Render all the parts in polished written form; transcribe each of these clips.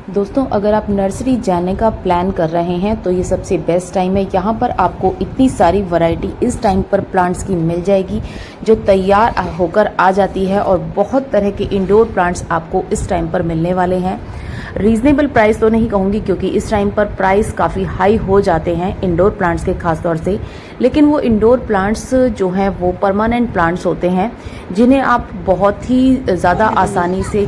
दोस्तों, अगर आप नर्सरी जाने का प्लान कर रहे हैं तो ये सबसे बेस्ट टाइम है। यहाँ पर आपको इतनी सारी वैरायटी इस टाइम पर प्लांट्स की मिल जाएगी जो तैयार होकर आ जाती है, और बहुत तरह के इंडोर प्लांट्स आपको इस टाइम पर मिलने वाले हैं। रीजनेबल प्राइस तो नहीं कहूँगी क्योंकि इस टाइम पर प्राइस काफ़ी हाई हो जाते हैं इंडोर प्लांट्स के खास तौर से, लेकिन वो इंडोर प्लांट्स जो हैं वो परमानेंट प्लांट्स होते हैं जिन्हें आप बहुत ही ज़्यादा आसानी से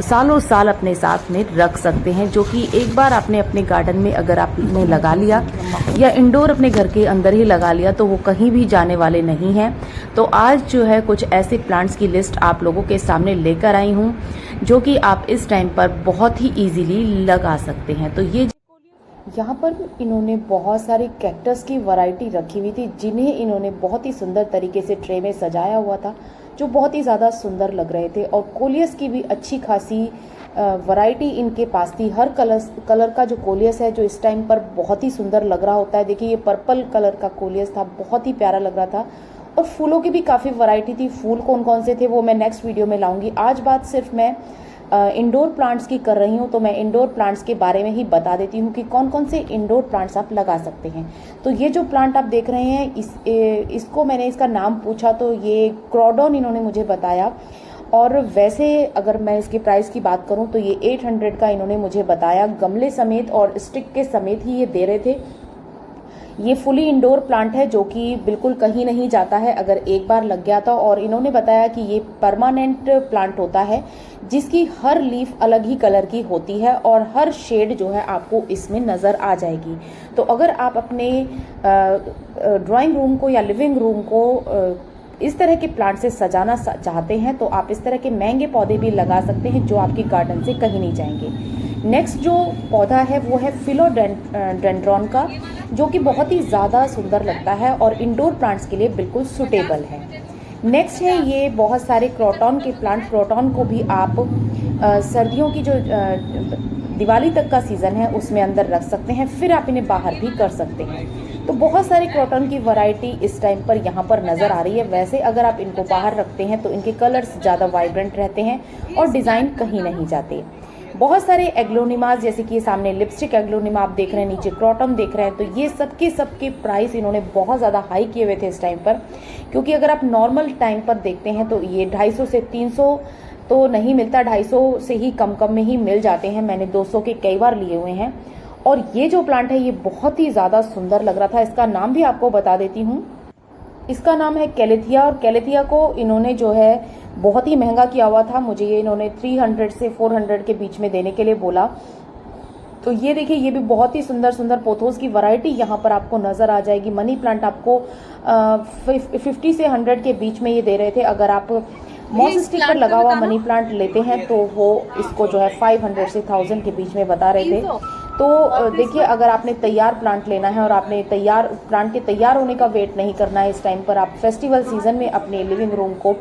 सालों साल अपने साथ में रख सकते हैं, जो कि एक बार आपने अपने गार्डन में अगर आपने लगा लिया या इंडोर अपने घर के अंदर ही लगा लिया तो वो कहीं भी जाने वाले नहीं हैं। तो आज जो है कुछ ऐसे प्लांट्स की लिस्ट आप लोगों के सामने लेकर आई हूँ जो कि आप इस टाइम पर बहुत ही इजीली लगा सकते हैं। तो ये यहाँ पर इन्होंने बहुत सारी कैक्टस की वैरायटी रखी हुई थी जिन्हें इन्होंने बहुत ही सुंदर तरीके से ट्रे में सजाया हुआ था, जो बहुत ही ज़्यादा सुंदर लग रहे थे। और कोलियस की भी अच्छी खासी वैरायटी इनके पास थी। हर कलर का जो कोलियस है जो इस टाइम पर बहुत ही सुंदर लग रहा होता है। देखिए, ये पर्पल कलर का कोलियस था, बहुत ही प्यारा लग रहा था। और फूलों की भी काफ़ी वैरायटी थी। फूल कौन कौन से थे वो मैं नेक्स्ट वीडियो में लाऊंगी। आज बात सिर्फ मैं इंडोर प्लांट्स की कर रही हूँ, तो मैं इंडोर प्लांट्स के बारे में ही बता देती हूँ कि कौन कौन से इंडोर प्लांट्स आप लगा सकते हैं। तो ये जो प्लांट आप देख रहे हैं इसको मैंने इसका नाम पूछा तो ये क्रॉडॉन इन्होंने मुझे बताया। और वैसे अगर मैं इसके प्राइस की बात करूं तो ये 800 का इन्होंने मुझे बताया, गमले समेत और स्टिक के समेत ही ये दे रहे थे। ये फुली इंडोर प्लांट है जो कि बिल्कुल कहीं नहीं जाता है अगर एक बार लग गया था। और इन्होंने बताया कि ये परमानेंट प्लांट होता है जिसकी हर लीफ अलग ही कलर की होती है और हर शेड जो है आपको इसमें नज़र आ जाएगी। तो अगर आप अपने ड्राइंग रूम को या लिविंग रूम को इस तरह के प्लांट से सजाना चाहते हैं तो आप इस तरह के महंगे पौधे भी लगा सकते हैं जो आपके गार्डन से कहीं नहीं जाएंगे। नेक्स्ट जो पौधा है वो है फिलोडेंड्रॉन का, जो कि बहुत ही ज़्यादा सुंदर लगता है और इंडोर प्लांट्स के लिए बिल्कुल सुटेबल है। नेक्स्ट है ये बहुत सारे क्रोटॉन के प्लांट। क्रोटॉन को भी आप सर्दियों की जो दिवाली तक का सीज़न है उसमें अंदर रख सकते हैं, फिर आप इन्हें बाहर भी कर सकते हैं। तो बहुत सारे क्रोटॉन की वैरायटी इस टाइम पर यहाँ पर नज़र आ रही है। वैसे अगर आप इनको बाहर रखते हैं तो इनके कलर्स ज़्यादा वाइब्रेंट रहते हैं और डिज़ाइन कहीं नहीं जाते। बहुत सारे एग्लोनिमास, जैसे कि सामने लिपस्टिक एग्लोनिमा आप देख रहे हैं, नीचे क्रॉटन देख रहे हैं, तो ये सबके प्राइस इन्होंने बहुत ज़्यादा हाई किए हुए थे इस टाइम पर। क्योंकि अगर आप नॉर्मल टाइम पर देखते हैं तो ये 250 से 300 तो नहीं मिलता, 250 से ही कम में ही मिल जाते हैं। मैंने 200 के कई बार लिए हुए हैं। और ये जो प्लांट है ये बहुत ही ज़्यादा सुंदर लग रहा था। इसका नाम भी आपको बता देती हूँ। इसका नाम है कैलेथिया, और कैलेथिया को इन्होंने जो है बहुत ही महंगा किया हुआ था। मुझे ये इन्होंने 300 से 400 के बीच में देने के लिए बोला। तो ये देखिए, ये भी बहुत ही सुंदर सुंदर पोथोस की वैरायटी यहाँ पर आपको नज़र आ जाएगी। मनी प्लांट आपको 50 से 100 के बीच में ये दे रहे थे। अगर आप मॉस स्टिक पर लगा हुआ मनी प्लांट लेते हैं तो वो इसको जो है 500 से 1000 के बीच में बता रहे थे। तो देखिए, अगर आपने तैयार प्लांट लेना है और आपने तैयार प्लांट के तैयार होने का वेट नहीं करना है इस टाइम पर, आप फेस्टिवल सीजन में अपने लिविंग रूम को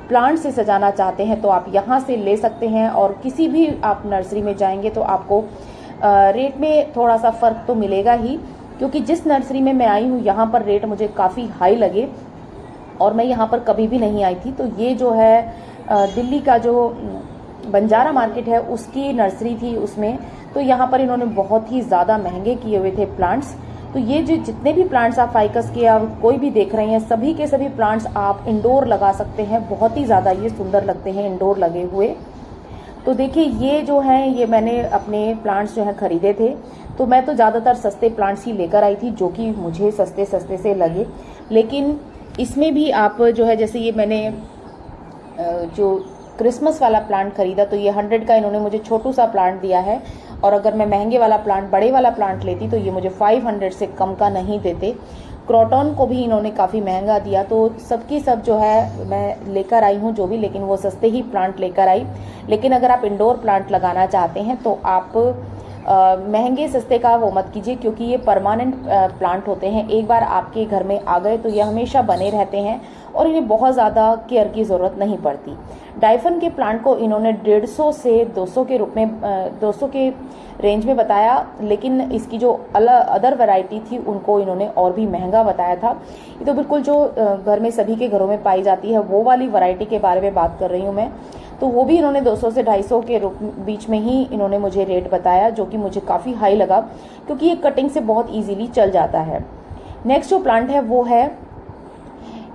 प्लांट से सजाना चाहते हैं तो आप यहाँ से ले सकते हैं। और किसी भी आप नर्सरी में जाएंगे तो आपको रेट में थोड़ा सा फ़र्क तो मिलेगा ही, क्योंकि जिस नर्सरी में मैं आई हूँ यहाँ पर रेट मुझे काफ़ी हाई लगे और मैं यहाँ पर कभी भी नहीं आई थी। तो ये जो है दिल्ली का जो बंजारा मार्केट है उसकी नर्सरी थी उसमें। तो यहाँ पर इन्होंने बहुत ही ज़्यादा महंगे किए हुए थे प्लांट्स। तो ये जो जितने भी प्लांट्स आप फाइकस के या कोई भी देख रहे हैं, सभी के सभी प्लांट्स आप इंडोर लगा सकते हैं। बहुत ही ज़्यादा ये सुंदर लगते हैं इंडोर लगे हुए। तो देखिए, ये जो हैं ये मैंने अपने प्लांट्स जो हैं खरीदे थे। तो मैं तो ज़्यादातर सस्ते प्लांट्स ही लेकर आई थी जो कि मुझे सस्ते से लगे। लेकिन इसमें भी आप जो है, जैसे ये मैंने जो क्रिसमस वाला प्लांट खरीदा तो ये 100 का इन्होंने मुझे छोटू सा प्लांट दिया है। और अगर मैं महंगे वाला प्लांट, बड़े वाला प्लांट लेती तो ये मुझे 500 से कम का नहीं देते। क्रोटॉन को भी इन्होंने काफ़ी महंगा दिया। तो सबकी सब जो है मैं लेकर आई हूँ जो भी, लेकिन वो सस्ते ही प्लांट लेकर आई। लेकिन अगर आप इंडोर प्लांट लगाना चाहते हैं तो आप महंगे सस्ते का वो मत कीजिए, क्योंकि ये परमानेंट प्लांट होते हैं। एक बार आपके घर में आ गए तो ये हमेशा बने रहते हैं और इन्हें बहुत ज़्यादा केयर की ज़रूरत नहीं पड़ती। डाइफन के प्लांट को इन्होंने 150 से 200 के रूप में 200 के रेंज में बताया, लेकिन इसकी जो अदर वैरायटी थी उनको इन्होंने और भी महंगा बताया था। ये तो बिल्कुल जो घर में सभी के घरों में पाई जाती है वो वाली वैरायटी के बारे में बात कर रही हूँ मैं। तो वो भी इन्होंने 200 से 250 के बीच में ही इन्होंने मुझे रेट बताया, जो कि मुझे काफ़ी हाई लगा क्योंकि ये कटिंग से बहुत ईजीली चल जाता है। नेक्स्ट जो प्लांट है वो है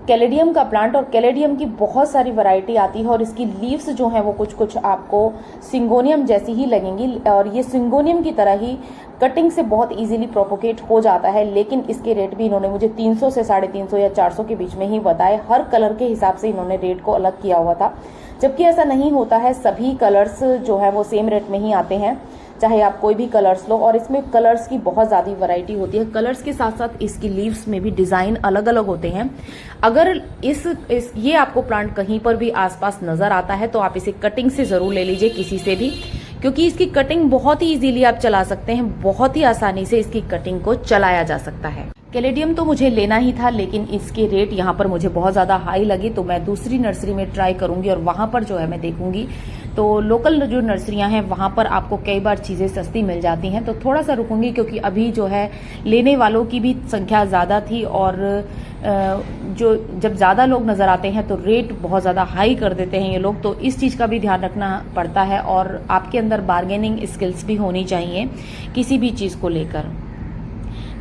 कैलेडियम का प्लांट, और कैलेडियम की बहुत सारी वैरायटी आती है और इसकी लीव्स जो हैं वो कुछ कुछ आपको सिंगोनियम जैसी ही लगेंगी, और ये सिंगोनियम की तरह ही कटिंग से बहुत इजीली प्रोपोगेट हो जाता है। लेकिन इसके रेट भी इन्होंने मुझे 300 से 350 या 400 के बीच में ही बताए। हर कलर के हिसाब से इन्होंने रेट को अलग किया हुआ था, जबकि ऐसा नहीं होता है। सभी कलर्स जो है वो सेम रेट में ही आते हैं, चाहे आप कोई भी कलर्स लो। और इसमें कलर्स की बहुत ज़्यादा वैरायटी होती है। कलर्स के साथ साथ इसकी लीव्स में भी डिज़ाइन अलग अलग होते हैं। अगर ये आपको प्लांट कहीं पर भी आसपास नज़र आता है तो आप इसे कटिंग से ज़रूर ले लीजिए, किसी से भी, क्योंकि इसकी कटिंग बहुत ही इजीली आप चला सकते हैं। बहुत ही आसानी से इसकी कटिंग को चलाया जा सकता है। कैलेडियम तो मुझे लेना ही था, लेकिन इसके रेट यहाँ पर मुझे बहुत ज़्यादा हाई लगे, तो मैं दूसरी नर्सरी में ट्राई करूंगी और वहाँ पर जो है मैं देखूंगी। तो लोकल जो नर्सरियाँ हैं वहाँ पर आपको कई बार चीज़ें सस्ती मिल जाती हैं, तो थोड़ा सा रुकूंगी, क्योंकि अभी जो है लेने वालों की भी संख्या ज़्यादा थी, और जब ज़्यादा लोग नज़र आते हैं तो रेट बहुत ज़्यादा हाई कर देते हैं ये लोग। तो इस चीज़ का भी ध्यान रखना पड़ता है, और आपके अंदर बार्गेनिंग स्किल्स भी होनी चाहिए किसी भी चीज़ को लेकर।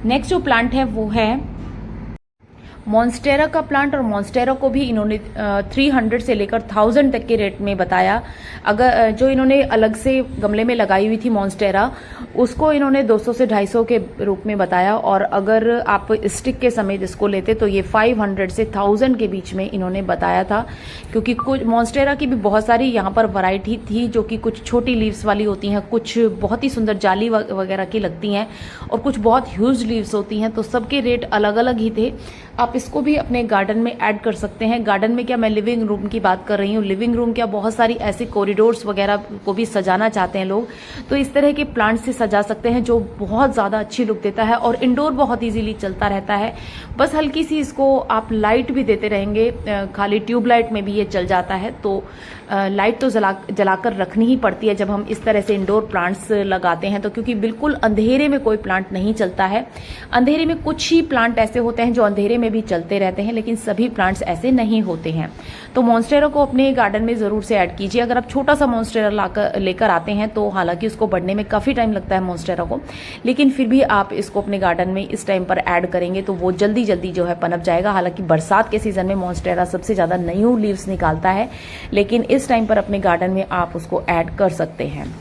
नेक्स्ट जो प्लांट है वो है मॉन्स्टेरा का प्लांट, और मॉन्स्टेरा को भी इन्होंने 300 से लेकर 1000 तक के रेट में बताया। अगर जो इन्होंने अलग से गमले में लगाई हुई थी मॉन्स्टेरा, उसको इन्होंने 200 से 250 के रूप में बताया, और अगर आप स्टिक के समेत इसको लेते तो ये 500 से 1000 के बीच में इन्होंने बताया था। क्योंकि कुछ मॉन्स्टेरा की भी बहुत सारी यहाँ पर वैरायटी थी, जो कि कुछ छोटी लीव्स वाली होती हैं, कुछ बहुत ही सुंदर जाली वगैरह की लगती हैं, और कुछ बहुत ह्यूज लीव्स होती हैं। तो सबके रेट अलग अलग ही थे। आप इसको भी अपने गार्डन में ऐड कर सकते हैं। गार्डन में क्या, मैं लिविंग रूम की बात कर रही हूँ। लिविंग रूम क्या, बहुत सारी ऐसे कॉरिडोर्स वगैरह को भी सजाना चाहते हैं लोग, तो इस तरह के प्लांट से सजा सकते हैं, जो बहुत ज़्यादा अच्छी लुक देता है और इंडोर बहुत इजीली चलता रहता है। बस हल्की सी इसको आप लाइट भी देते रहेंगे, खाली ट्यूब लाइट में भी ये चल जाता है। तो लाइट तो जलाकर रखनी ही पड़ती है जब हम इस तरह से इंडोर प्लांट्स लगाते हैं, तो क्योंकि बिल्कुल अंधेरे में कोई प्लांट नहीं चलता है। अंधेरे में कुछ ही प्लांट ऐसे होते हैं जो अंधेरे में भी चलते रहते हैं, लेकिन सभी प्लांट्स ऐसे नहीं होते हैं। तो मॉन्स्टेरा को अपने गार्डन में ज़रूर से ऐड कीजिए। अगर आप छोटा सा मॉन्स्टेरा लेकर आते हैं तो हालांकि उसको बढ़ने में काफ़ी टाइम लगता है मॉन्स्टेरा को, लेकिन फिर भी आप इसको अपने गार्डन में इस टाइम पर ऐड करेंगे तो वो जल्दी जल्दी जो है पनप जाएगा। हालांकि बरसात के सीजन में मॉन्स्टेरा सबसे ज़्यादा न्यू लीव्स निकालता है, लेकिन इस टाइम पर अपने गार्डन में आप उसको ऐड कर सकते हैं।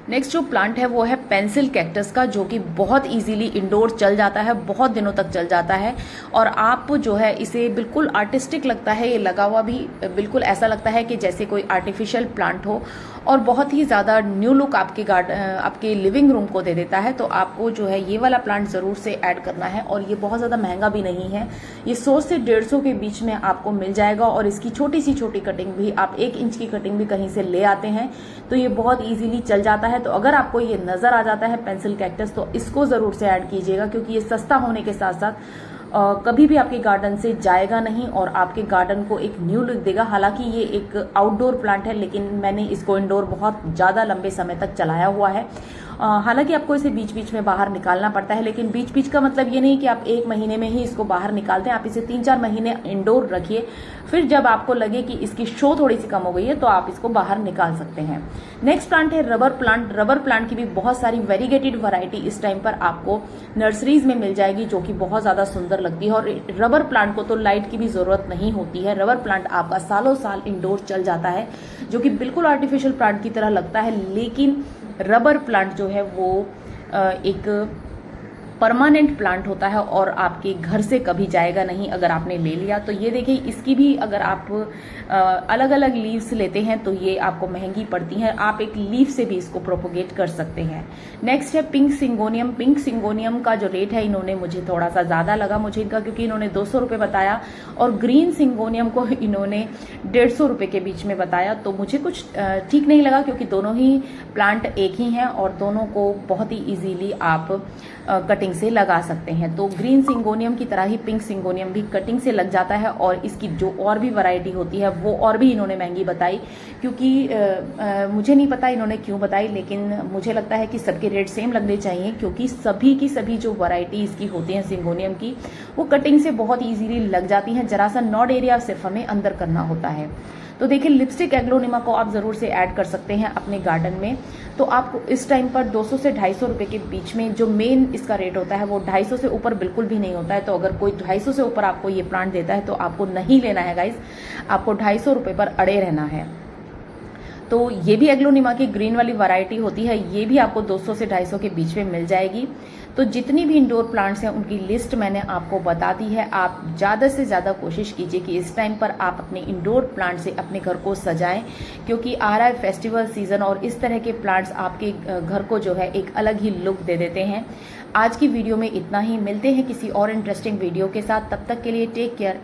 नेक्स्ट जो प्लांट है वो है पेंसिल कैक्टस का, जो कि बहुत इजीली इंडोर चल जाता है, बहुत दिनों तक चल जाता है। और आप जो है इसे बिल्कुल आर्टिस्टिक लगता है, ये लगा हुआ भी बिल्कुल ऐसा लगता है कि जैसे कोई आर्टिफिशियल प्लांट हो, और बहुत ही ज़्यादा न्यू लुक आपके आपके लिविंग रूम को दे देता है। तो आपको जो है ये वाला प्लांट ज़रूर से ऐड करना है, और ये बहुत ज़्यादा महंगा भी नहीं है। ये 100 से 150 के बीच में आपको मिल जाएगा, और इसकी छोटी सी छोटी कटिंग भी, आप 1 इंच की कटिंग भी कहीं से ले आते हैं तो ये बहुत ईजिली चल जाता है। तो अगर आपको ये नज़र आ जाता है पेंसिल कैक्टस, तो इसको ज़रूर से ऐड कीजिएगा, क्योंकि ये सस्ता होने के साथ साथ कभी भी आपके गार्डन से जाएगा नहीं और आपके गार्डन को एक न्यू लुक देगा। हालांकि ये एक आउटडोर प्लांट है, लेकिन मैंने इसको इंडोर बहुत ज़्यादा लंबे समय तक चलाया हुआ है। हालांकि आपको इसे बीच बीच में बाहर निकालना पड़ता है, लेकिन बीच बीच का मतलब ये नहीं कि आप 1 महीने में ही इसको बाहर निकालते हैं। आप इसे 3-4 महीने इंडोर रखिए, फिर जब आपको लगे कि इसकी शो थोड़ी सी कम हो गई है तो आप इसको बाहर निकाल सकते हैं। नेक्स्ट प्लांट है रबर प्लांट। रबर प्लांट की भी बहुत सारी वेरीगेटेड वैरायटी इस टाइम पर आपको नर्सरीज में मिल जाएगी, जो कि बहुत ज़्यादा सुंदर लगती है। और रबर प्लांट को तो लाइट की भी ज़रूरत नहीं होती है। रबर प्लांट आपका सालों साल इंडोर चल जाता है, जो कि बिल्कुल आर्टिफिशियल प्लांट की तरह लगता है, लेकिन रबर प्लांट जो है वो एक परमानेंट प्लांट होता है और आपके घर से कभी जाएगा नहीं अगर आपने ले लिया तो। ये देखिए, इसकी भी अगर आप अलग अलग लीव्स लेते हैं तो ये आपको महंगी पड़ती हैं। आप एक लीफ से भी इसको प्रोपोगेट कर सकते हैं। नेक्स्ट है पिंक सिंगोनियम। पिंक सिंगोनियम का जो रेट है, इन्होंने मुझे थोड़ा सा ज़्यादा लगा मुझे इनका, क्योंकि इन्होंने 200 रुपये बताया, और ग्रीन सिंगोनियम को इन्होंने 150 रुपये के बीच में बताया। तो मुझे कुछ ठीक नहीं लगा, क्योंकि दोनों ही प्लांट एक ही हैं और दोनों को बहुत ही ईजीली आप कटिंग से लगा सकते हैं। तो ग्रीन सिंगोनियम की तरह ही पिंक सिंगोनियम भी कटिंग से लग जाता है, और इसकी जो और भी वैरायटी होती है वो और भी इन्होंने महंगी बताई, क्योंकि मुझे नहीं पता इन्होंने क्यों बताई, लेकिन मुझे लगता है कि सबके रेट सेम लगने चाहिए, क्योंकि सभी की सभी जो वैरायटी इसकी होती है सिंगोनियम की, वो कटिंग से बहुत ईजीली लग जाती हैं। जरा सा नॉड एरिया सिर्फ हमें अंदर करना होता है। तो देखिए लिपस्टिक एग्लोनिमा को आप ज़रूर से ऐड कर सकते हैं अपने गार्डन में। तो आपको इस टाइम पर 200 से 250 रुपये के बीच में जो मेन इसका रेट होता है वो 250 से ऊपर बिल्कुल भी नहीं होता है। तो अगर कोई 250 से ऊपर आपको ये प्लांट देता है तो आपको नहीं लेना है गाइस, आपको 250 रुपये पर अड़े रहना है। तो ये भी एग्लोनिमा की ग्रीन वाली वैरायटी होती है, ये भी आपको 200 से 250 के बीच में मिल जाएगी। तो जितनी भी इंडोर प्लांट्स हैं उनकी लिस्ट मैंने आपको बता दी है। आप ज़्यादा से ज़्यादा कोशिश कीजिए कि इस टाइम पर आप अपने इंडोर प्लांट से अपने घर को सजाएं, क्योंकि आ रहा है फेस्टिवल सीजन और इस तरह के प्लांट्स आपके घर को जो है एक अलग ही लुक दे देते हैं। आज की वीडियो में इतना ही, मिलते हैं किसी और इंटरेस्टिंग वीडियो के साथ। तब तक के लिए टेक केयर।